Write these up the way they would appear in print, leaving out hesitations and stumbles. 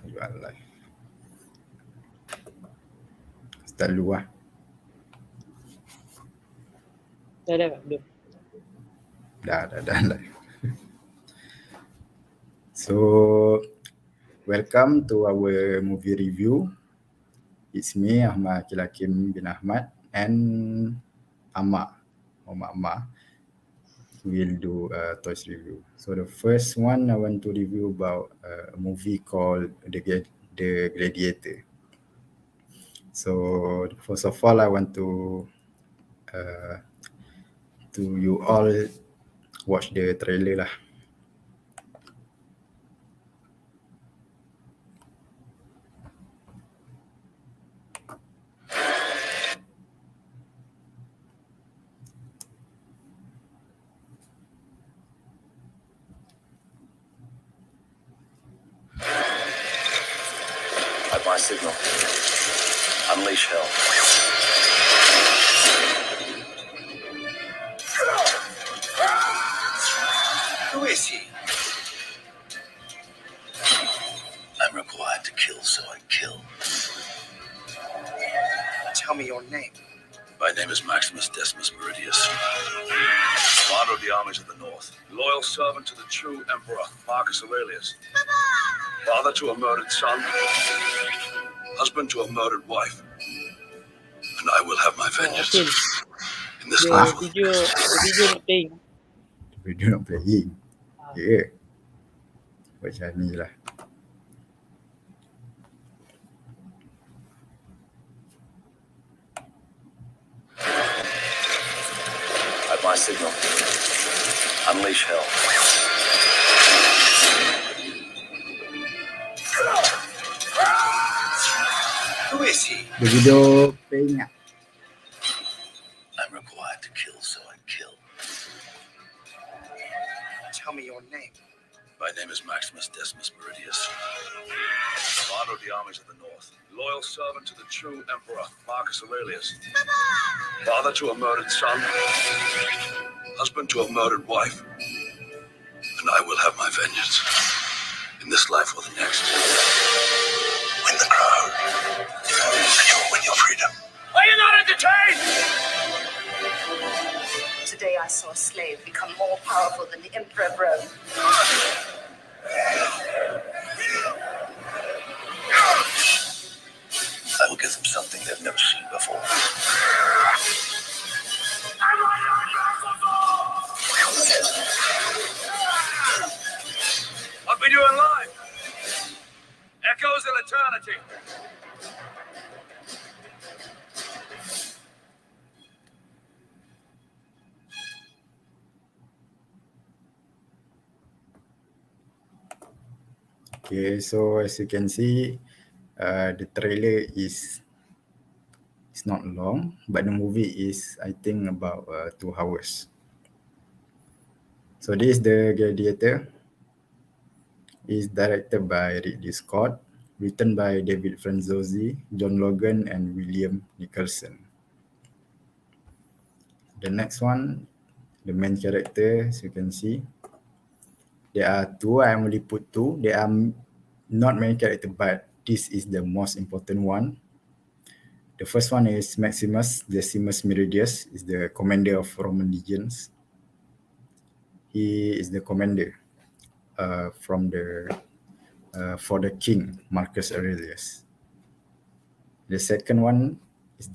You are live. Start dulu lah. Dah. Dah live. So, welcome to our movie review. It's me, Ahmad Aqim bin Ahmad, and Ammar. Ammar. We'll do a toys review. So the first one I want to review about a movie called The Gladiator. So first of all, I want to you all watch the trailer lah. At my signal, unleash hell. Who is he? I'm required to kill, so I kill. Tell me your name. My name is Maximus Decimus Meridius, commander of the armies of the North, loyal servant to the true Emperor Marcus Aurelius, father to a murdered son, husband to a murdered wife, and I will have my vengeance Aqil, in this the life. video not playing. Video not playing. Yeah. Macam ni lah. At my signal, unleash hell. Who is he? The video playing lah. I'm required to kill, so I kill. Tell me your name. My name is Maximus Decimus Meridius, commander of the armies of the North, loyal servant to the true Emperor Marcus Aurelius, father to a murdered son, husband to a murdered wife, and I will have my vengeance in this life or the next. Win the crown, and you will win your freedom. Are you not entertained? Today I saw a slave become more powerful than the Emperor of Rome. I will give them something they've never seen before. What we doing live? Echoes of eternity. Okay, so as you can see, the trailer is not long, but the movie is, I think, about 2 hours. So this is The Gladiator. It's directed by Ridley Scott, written by David Franzose, John Logan, and William Nicholson. The next one, the main character, as you can see, there are 2. I only put 2. They are not main character, but this is the most important one. The first one is Maximus Decimus Meridius, is the commander of Roman legions. He is the commander for the king Marcus Aurelius. The second one is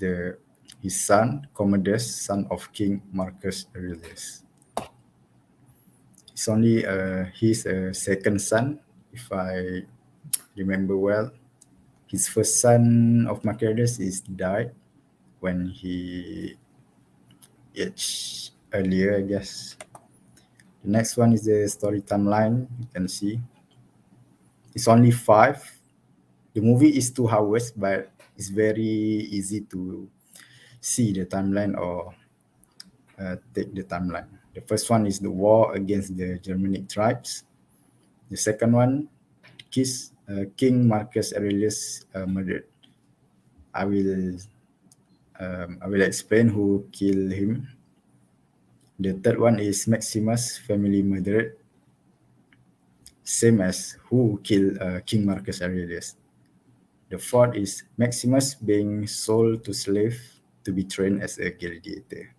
his son Commodus, son of King Marcus Aurelius. It's only his second son, if I remember well. His first son of Marcus Aurelius is died when he aged earlier, I guess. The next one is the story timeline. You can see it's only 5. The movie is 2 hours, but it's very easy to see the timeline or take the timeline. The first one is the war against the Germanic tribes. The second one, King Marcus Aurelius murdered. I will explain who killed him. The third one is Maximus family murdered. same as who killed King Marcus Aurelius. The fourth is Maximus being sold to slave to be trained as a gladiator.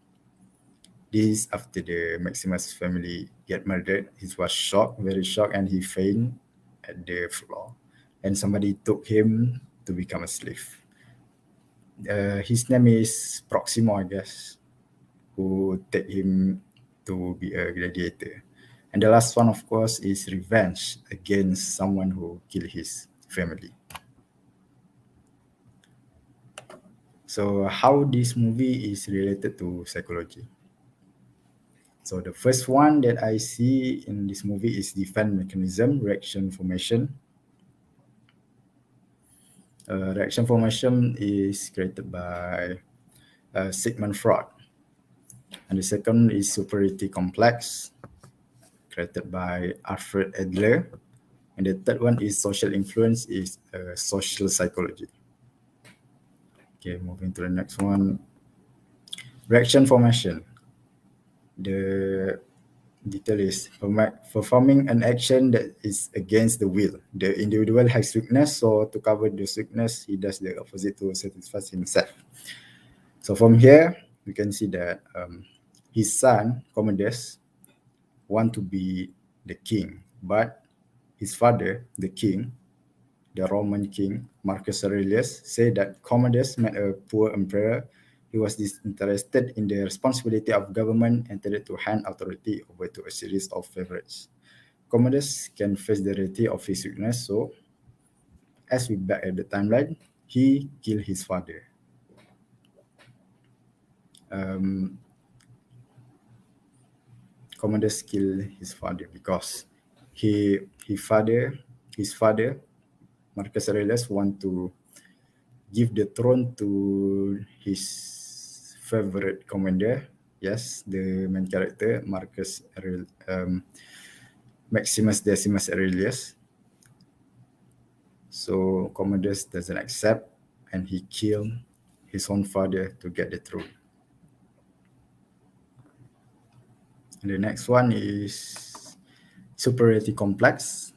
This after the Maximus family get murdered. He was shocked, very shocked, and he fainted at the floor. And somebody took him to become a slave. His name is Proximo, I guess, who take him to be a gladiator. And the last one, of course, is revenge against someone who killed his family. So how this movie is related to psychology? So the first one that I see in this movie is defense mechanism, reaction formation. Reaction formation is created by Sigmund Freud. And the second is superiority complex, created by Alfred Adler. And the third one is social influence, is social psychology. Okay, moving to the next one. Reaction formation. The detail is performing an action that is against the will. The individual has weakness, so to cover this weakness, he does the opposite to satisfy himself. So from here, we can see that his son, Commodus, want to be the king, but his father, the king, the Roman king, Marcus Aurelius, said that Commodus met a poor emperor. He was disinterested in the responsibility of government and tended to hand authority over to a series of favorites. Commodus can face the reality of his weakness, so as we back at the timeline, he killed his father. Commodus killed his father because his father, Marcus Aurelius, want to give the throne to his favorite commander. Yes, the main character, Maximus Decimus Aurelius. So Commodus doesn't accept, and he killed his own father to get the throne. And the next one is superiority complex.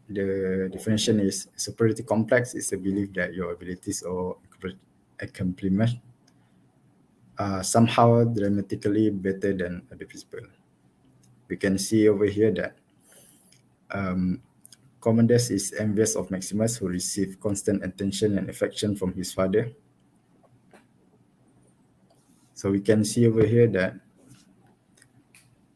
The definition is superiority complex is a belief that your abilities or accomplishments are somehow dramatically better than other people. We can see over here that Commodus is envious of Maximus, who received constant attention and affection from his father. So we can see over here that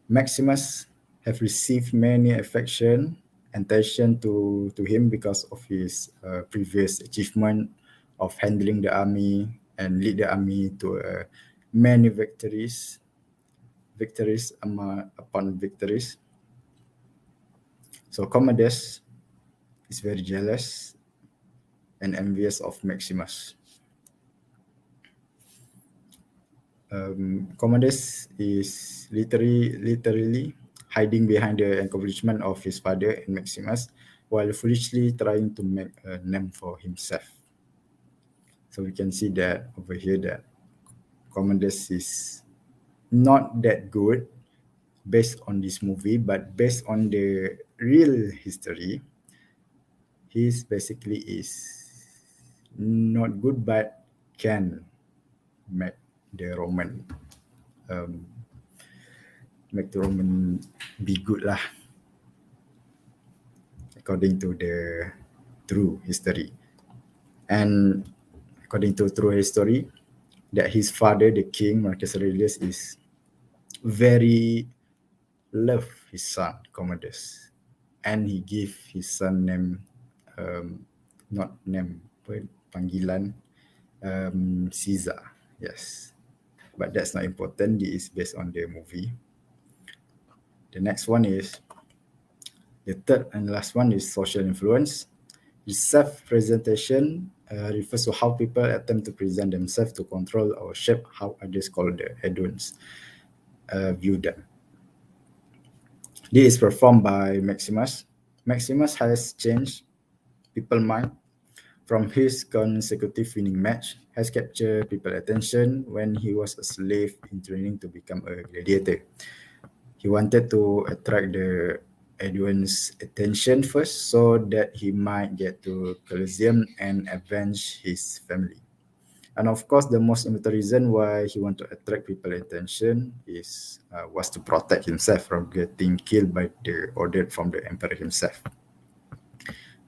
Maximus have received many affection and attention to him because of his previous achievement of handling the army and lead the army to many victories upon victories. So Commodus is very jealous and envious of Maximus. Commodus is literally hiding behind the accomplishment of his father and Maximus, while foolishly trying to make a name for himself. So we can see that over here that Commodus is not that good based on this movie, but based on the real history, he's basically is not good, but can make the Roman be good lah, according to the true history. And according to true history, that his father, the king Marcus Aurelius, is very love his son Commodus, and he give his son name, not name, panggilan, Caesar. Yes, but that's not important. This is based on the movie. The next one is, the third and last one is social influence. The self-presentation refers to how people attempt to present themselves to control or shape how others, called the hedonists, view them. This is performed by Maximus. Maximus has changed people's mind from his consecutive winning match, has captured people's attention when he was a slave in training to become a gladiator. He wanted to attract the Edwin's attention first so that he might get to Colosseum and avenge his family. And of course, the most important reason why he want to attract people's attention was to protect himself from getting killed by the order from the emperor himself.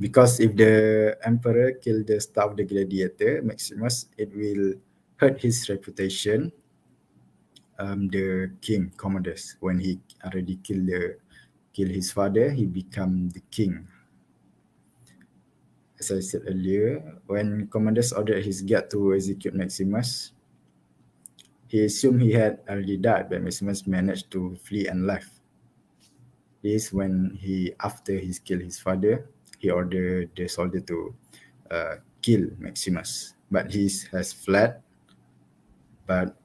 Because if the emperor killed the star of the gladiator, Maximus, it will hurt his reputation. The king Commodus, when he already killed his father, he become the king. As I said earlier, when Commodus ordered his guard to execute Maximus, he assumed he had already died, but Maximus managed to flee and left. This when after he killed his father, he ordered the soldier to kill Maximus, but he has fled. But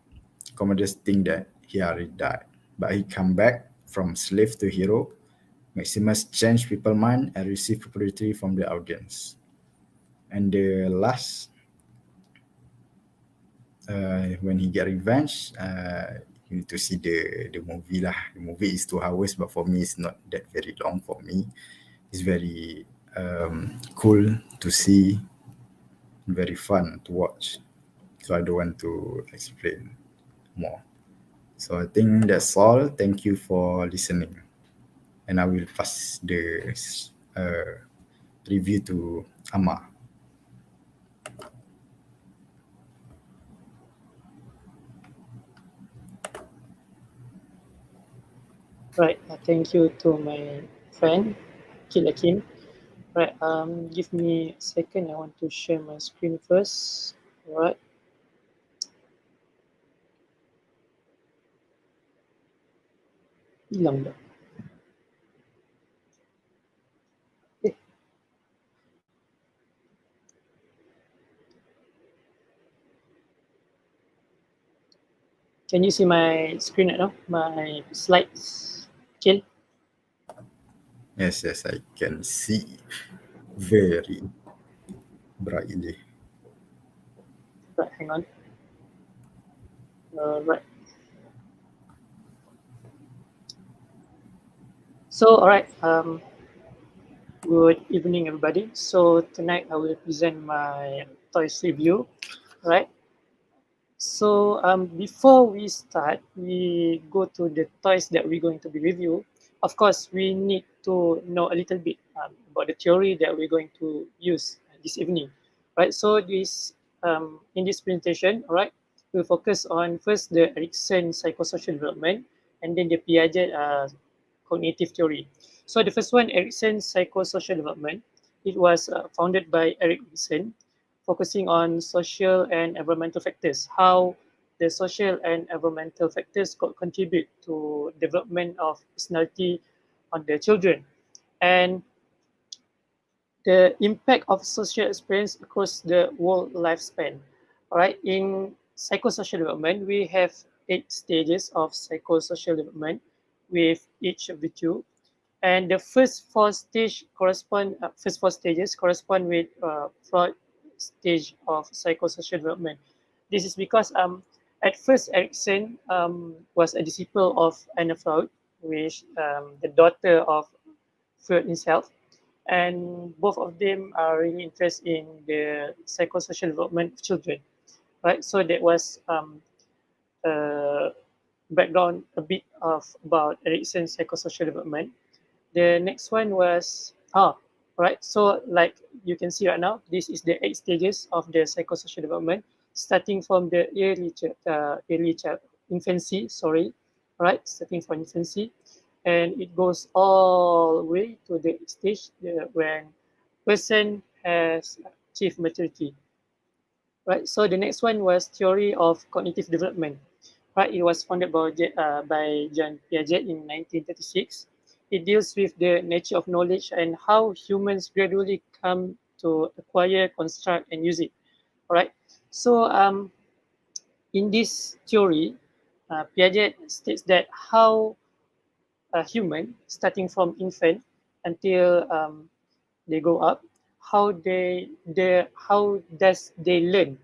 Commodus think that he already died, but he come back from slave to hero. Maximus changed people's mind and received popularity from the audience. And the last, when he get revenge, you need to see the movie lah. The movie is 2 hours, but for me it's not that very long. For me, it's very cool to see, very fun to watch. So I don't want to explain more. So I think that's all. Thank you for listening, and I will pass the review to Ammar. Right. Thank you to my friend, Aqil. Right. Give me a second. I want to share my screen first. Right. Hilang dah. Can you see my screen right now? My slides, Aqil? Yes, I can see very brightly. Right, hang on. Right. So, all right. Good evening, everybody. So tonight I will present my toys review. Right. So before we start, we go to the toys that we're going to be review. Of course, we need to know a little bit about the theory that we're going to use this evening, right? So this in this presentation, all right, we'll focus on first the Erikson psychosocial development, and then the Piaget cognitive theory. So the first one, Erikson psychosocial development, it was founded by Erikson, focusing on social and environmental factors, how the social and environmental factors could contribute to development of personality on the children, and the impact of social experience across the whole lifespan. All right, in psychosocial development, we have 8 stages of psychosocial development with each of the two. And the first 4 stages correspond with Freud stage of psychosocial development. This is because at first Erikson was a disciple of Anna Freud, which the daughter of Freud himself, and both of them are really interested in the psychosocial development of children, right? So that was background a bit of about Erikson's psychosocial development. The next one was right. So like you can see right now, this is the 8 stages of the psychosocial development, starting from the infancy. Sorry, right, starting from infancy, and it goes all the way to the stage when person has achieved maturity. Right. So the next one was theory of cognitive development. Right. It was founded by Jean Piaget in 1936. It deals with the nature of knowledge and how humans gradually come to acquire, construct, and use it. All right. So in this theory, Piaget states that how a human, starting from infant until they grow up, how does they learn,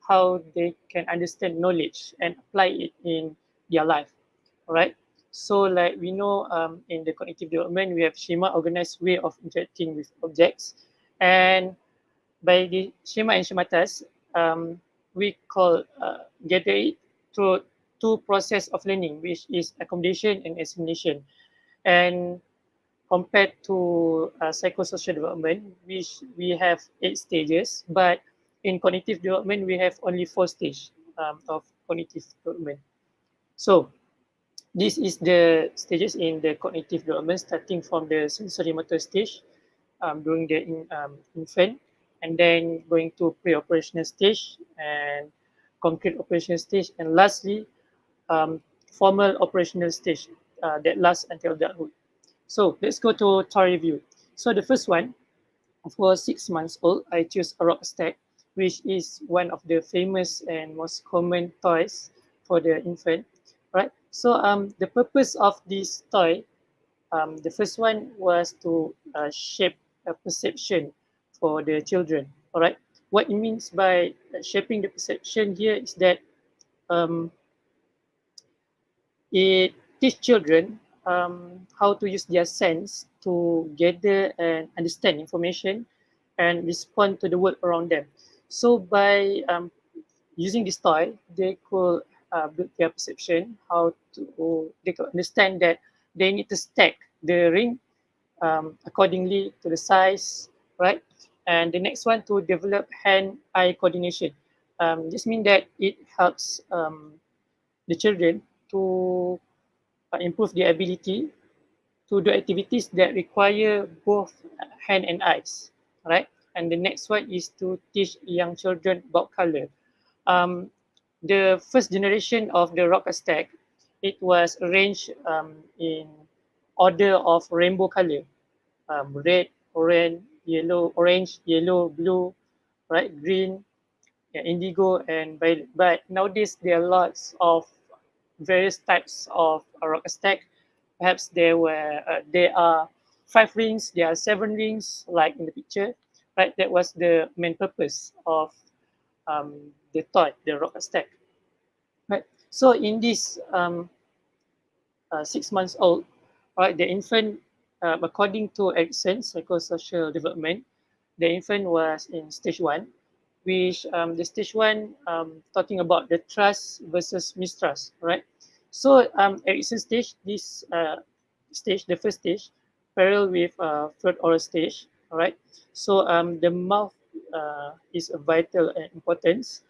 how they can understand knowledge and apply it in their life. All right. So like we know in the cognitive development, we have schema, organized way of interacting with objects. And by the schema and schematas, we call gather it through two process of learning, which is accommodation and assimilation. And compared to psychosocial development, which we have 8 stages, but in cognitive development, we have only 4 stages of cognitive development. So this is the stages in the cognitive development, starting from the sensory motor stage during the infant, and then going to pre-operational stage and concrete operational stage, and lastly, formal operational stage that lasts until adulthood. So let's go to toy review. So the first one, for 6 months old, I choose a rock stack, which is one of the famous and most common toys for the infant, right? So the purpose of this toy, the first one was to shape a perception for the children, all right? What it means by shaping the perception here is that um, it teach children how to use their sense to gather and understand information and respond to the world around them. So by using this toy, they could build their perception, how to they could understand that they need to stack the ring accordingly to the size, right? And the next one, to develop hand-eye coordination. This means that it helps the children to improve their ability to do activities that require both hand and eyes, right? And the next one is to teach young children about color. Um, the first generation of the rocker stack, it was arranged in order of rainbow color, red, orange, yellow, blue, right, green, yeah, indigo, and violet. But nowadays there are lots of various types of rock stack. Perhaps there are 5 rings, there are 7 rings, like in the picture, right? That was the main purpose of the toy, the rock stack, right? So in this 6 months old, right, the infant, according to Erickson's psychosocial development, the infant was in stage 1, which the stage 1 talking about the trust versus mistrust, right? So Erickson's stage, this stage, the first stage, parallel with third oral stage, all right? So the mouth is a vital importance,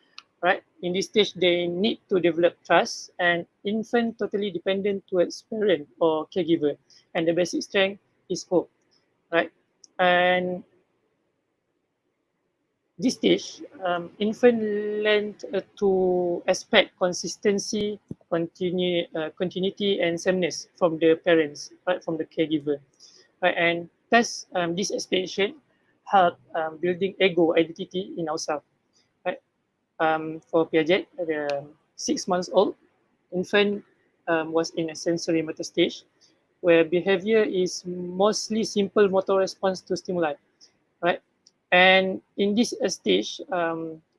right? In this stage, they need to develop trust, and infant totally dependent towards parent or caregiver, and the basic strength is hope, right? And this stage, infant learn to expect consistency, continuity, and sameness from the parents, right, from the caregiver, right? And thus, this expectation help building ego identity in ourselves, right? For Piaget, the 6 months old infant was in a sensory motor stage, where behavior is mostly simple motor response to stimuli, right? And in this stage,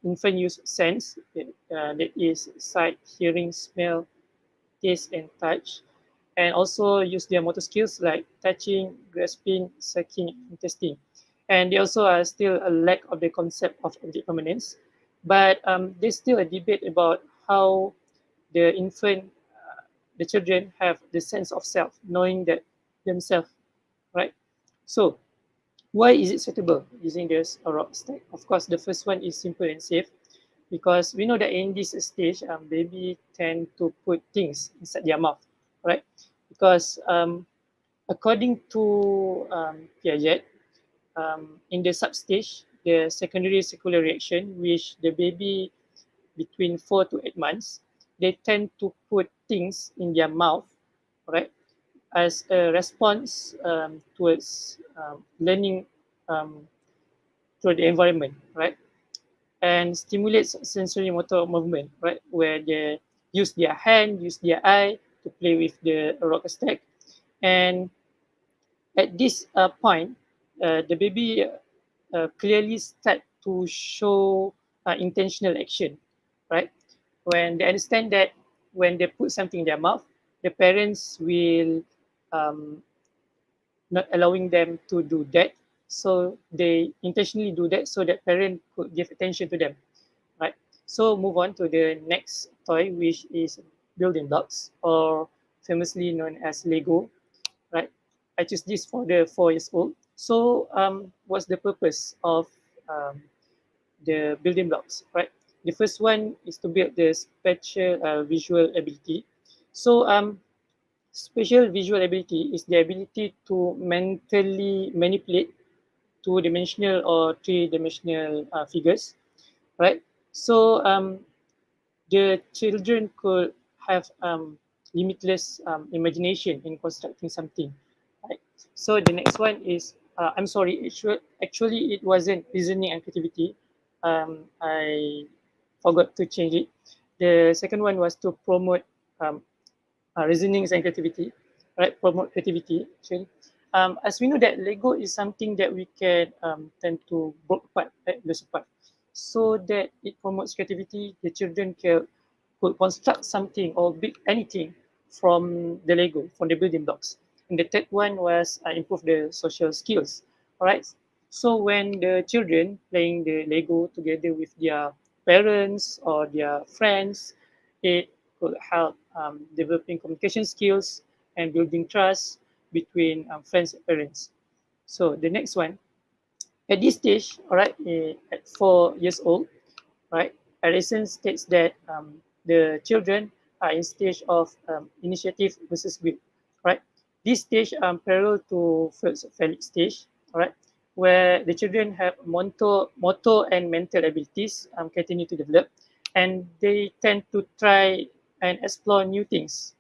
infant use sense, that is sight, hearing, smell, taste, and touch, and also use their motor skills like touching, grasping, sucking, and testing. And they also are still a lack of the concept of object permanence, but there's still a debate about how the infant, the children have the sense of self, knowing that themselves, right? So why is it suitable using this rock stack? Of course, the first one is simple and safe, because we know that in this stage, baby tend to put things inside their mouth, right? Because according to Piaget, in the substage, the secondary circular reaction, which the baby between 4 to 8 months, they tend to put things in their mouth, right, as a response towards learning through the environment, right? And stimulates sensory motor movement, right? Where they use their hand, use their eye to play with the rock stack. And at this point, the baby clearly start to show intentional action, right? When they understand that when they put something in their mouth, the parents will not allowing them to do that. So they intentionally do that so that parent could give attention to them, right? So move on to the next toy, which is building blocks, or famously known as Lego, right? I choose this for the 4 years old. So what's the purpose of um, the building blocks, right? The first one is to build the spatial visual ability. So spatial visual ability is the ability to mentally manipulate two-dimensional or three-dimensional figures, right? So the children could have limitless imagination in constructing something, right? So the next one is, I'm sorry, actually it wasn't reasoning and creativity. I forgot to change it. The second one was to promote um, reasoning and creativity, right? Promote creativity. Actually, as we know that Lego is something that we can tend to break apart, right? Lose apart, so that it promotes creativity. The children could construct something or build anything from the Lego, from the building blocks. And the third one was improve the social skills. All right. So when the children playing the Lego together with their parents or their friends, it could help developing communication skills and building trust between friends and parents. So the next one, at this stage, all right, at 4 years old, right, Harrison states that the children are in stage of initiative versus build, right? This stage parallel to first phallic stage, all right, where the children have motor and mental abilities continue to develop, and they tend to try and explore new things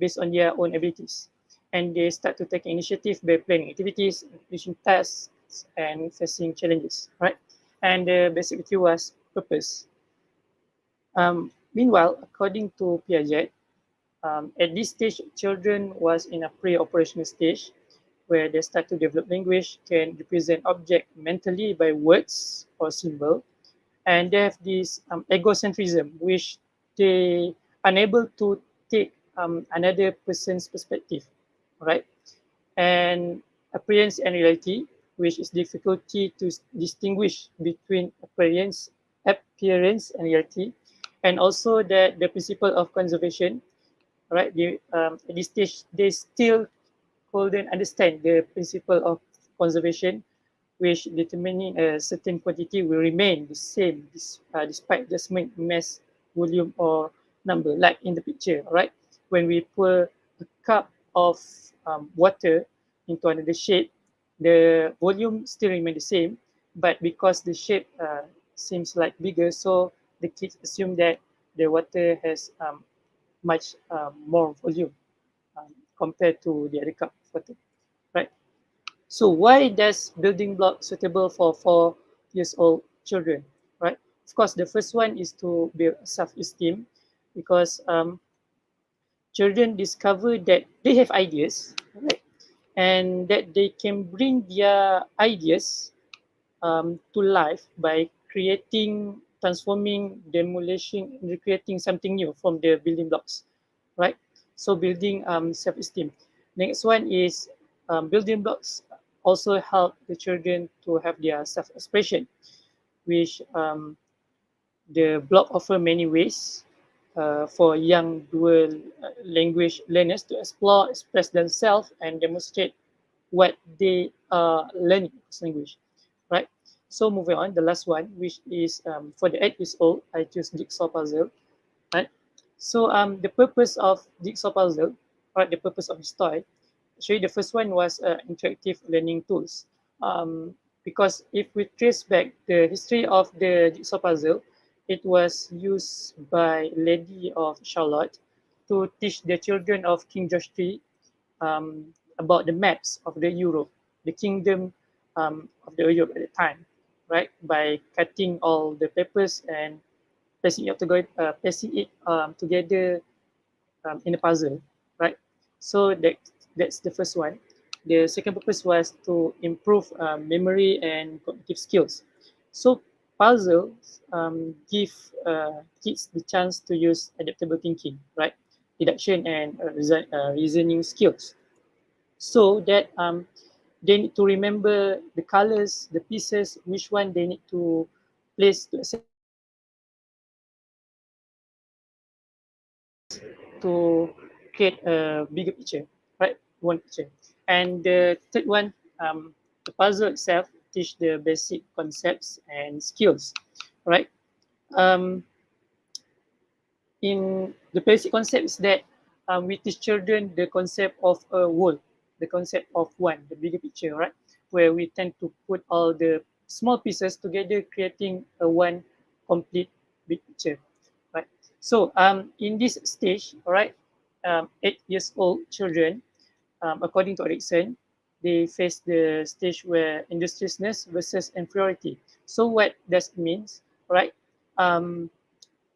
based on their own abilities. And they start to take initiative by planning activities, finishing tasks, and facing challenges, right? And the basic issue was purpose. Meanwhile, according to Piaget, at this stage, children was in a pre-operational stage where they start to develop language, can represent object mentally by words or symbol, and they have this egocentrism, which they unable to take another person's perspective, right? And appearance and reality, which is difficulty to distinguish between appearance and reality, and also that the principle of conservation, right? At this stage, they still couldn't understand the principle of conservation, which determining a certain quantity will remain the same despite just mass, volume, or number, like in the picture, right? When we pour a cup of water into another shape, the volume still remain the same, but because the shape seems like bigger, so the kids assume that the water has much more volume compared to the other cup of water, right? So why does building block suitable for 4 years old children, right? Of course, the first one is to build self-esteem, because children discover that they have ideas, right? And that they can bring their ideas to life by creating, transforming, demolishing, and recreating something new from the building blocks, right? So building self-esteem. Next one is building blocks also help the children to have their self-expression, which the block offer many ways for young dual language learners to explore, express themselves, and demonstrate what they are learning as language, right? So moving on, the last one, which is for the 8 years old, I choose jigsaw puzzle, right? So the purpose of jigsaw puzzle, right? The purpose of this toy. Actually, the first one was interactive learning tools. Because if we trace back the history of the jigsaw puzzle, it was used by Lady of Charlotte to teach the children of King George III about the maps of the Europe, the kingdom of the Europe at the time, right? By cutting all the papers and placing it together in a puzzle, right? So that's the first one. The second purpose was to improve memory and cognitive skills. So puzzles give kids the chance to use adaptable thinking, right? deduction and reasoning skills. So that they need to remember the colors, the pieces, which one they need to place to assemble to create a bigger picture, right? One picture. And the third one, the puzzle itself teach the basic concepts and skills, right? Um, in the basic concept is that we teach children the concept of a whole, the concept of one, the bigger picture, right? Where we tend to put all the small pieces together, creating a one complete big picture, right? So in this stage, all right, 8 years old children, according to Erickson, they face the stage where industriousness versus inferiority. So what does it means, right? Um,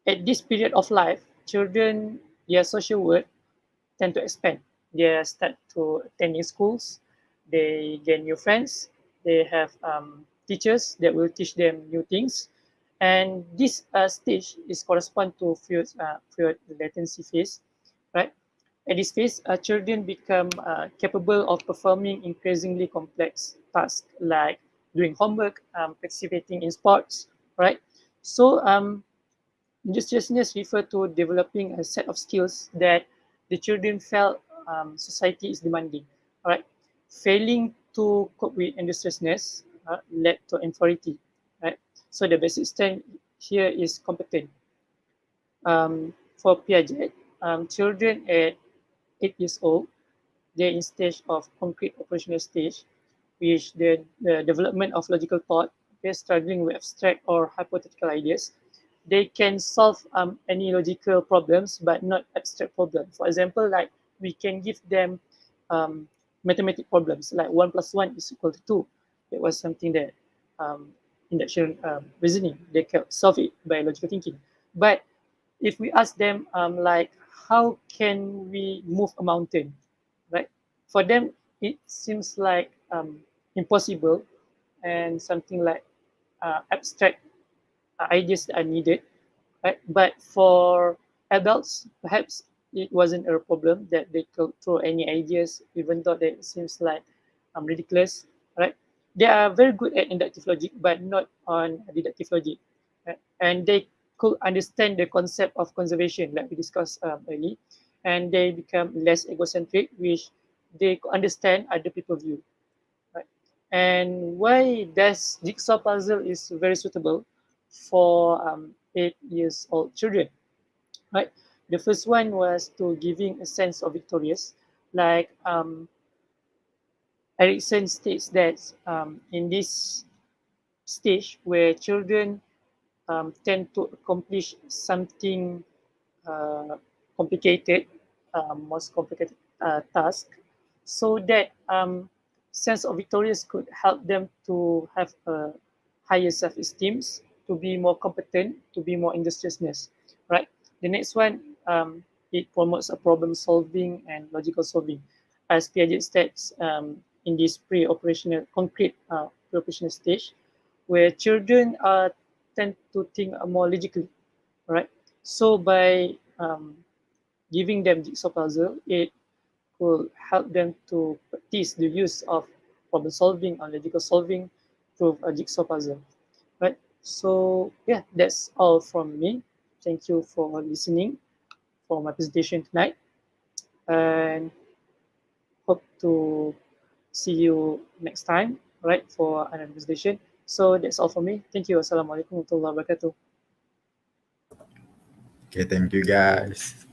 at this period of life, children, their social world tend to expand. They start to attending schools, they gain new friends, they have teachers that will teach them new things. And this stage is correspond to field latency phase, right? At this phase, children become capable of performing increasingly complex tasks like doing homework, participating in sports, right? So industriousness refer to developing a set of skills that the children felt society is demanding. All right, failing to cope with industriousness led to inferiority. Right, so the basic stand here is competent. For Piaget, children at 8 years old, they're in stage of concrete operational stage, which the development of logical thought, they're struggling with abstract or hypothetical ideas. They can solve any logical problems, but not abstract problems. For example, like we can give them um, mathematical problems, like 1 plus 1 is equal to 2. It was something that induction reasoning, they can solve it by logical thinking. But if we ask them like how can we move a mountain, right? For them, it seems like impossible and something like abstract ideas that are needed, right? But for adults, perhaps it wasn't a problem that they could throw any ideas, even though that it seems like ridiculous, right? They are very good at inductive logic, but not on deductive logic, right? And they could understand the concept of conservation, like we discussed earlier, and they become less egocentric, which they could understand other people's view, right? And why this jigsaw puzzle is very suitable for 8 years old children, right? The first one was to giving a sense of victorious, like Erickson states that in this stage where children tend to accomplish something uh, complicated, most complicated task, so that sense of victorious could help them to have a higher self-esteem, to be more competent, to be more industriousness, right? The next one, it promotes a problem solving and logical solving, as Piaget states in this pre-operational concrete pre-operational stage, where children tend to think more logically, right? So by giving them jigsaw puzzle, it will help them to practice the use of problem solving or logical solving through a jigsaw puzzle, right? So yeah, that's all from me. Thank you for listening for my presentation tonight, and hope to see you next time, right, for another presentation. So that's all from me. Thank you. Assalamualaikum warahmatullahi wabarakatuh. Okay, thank you guys.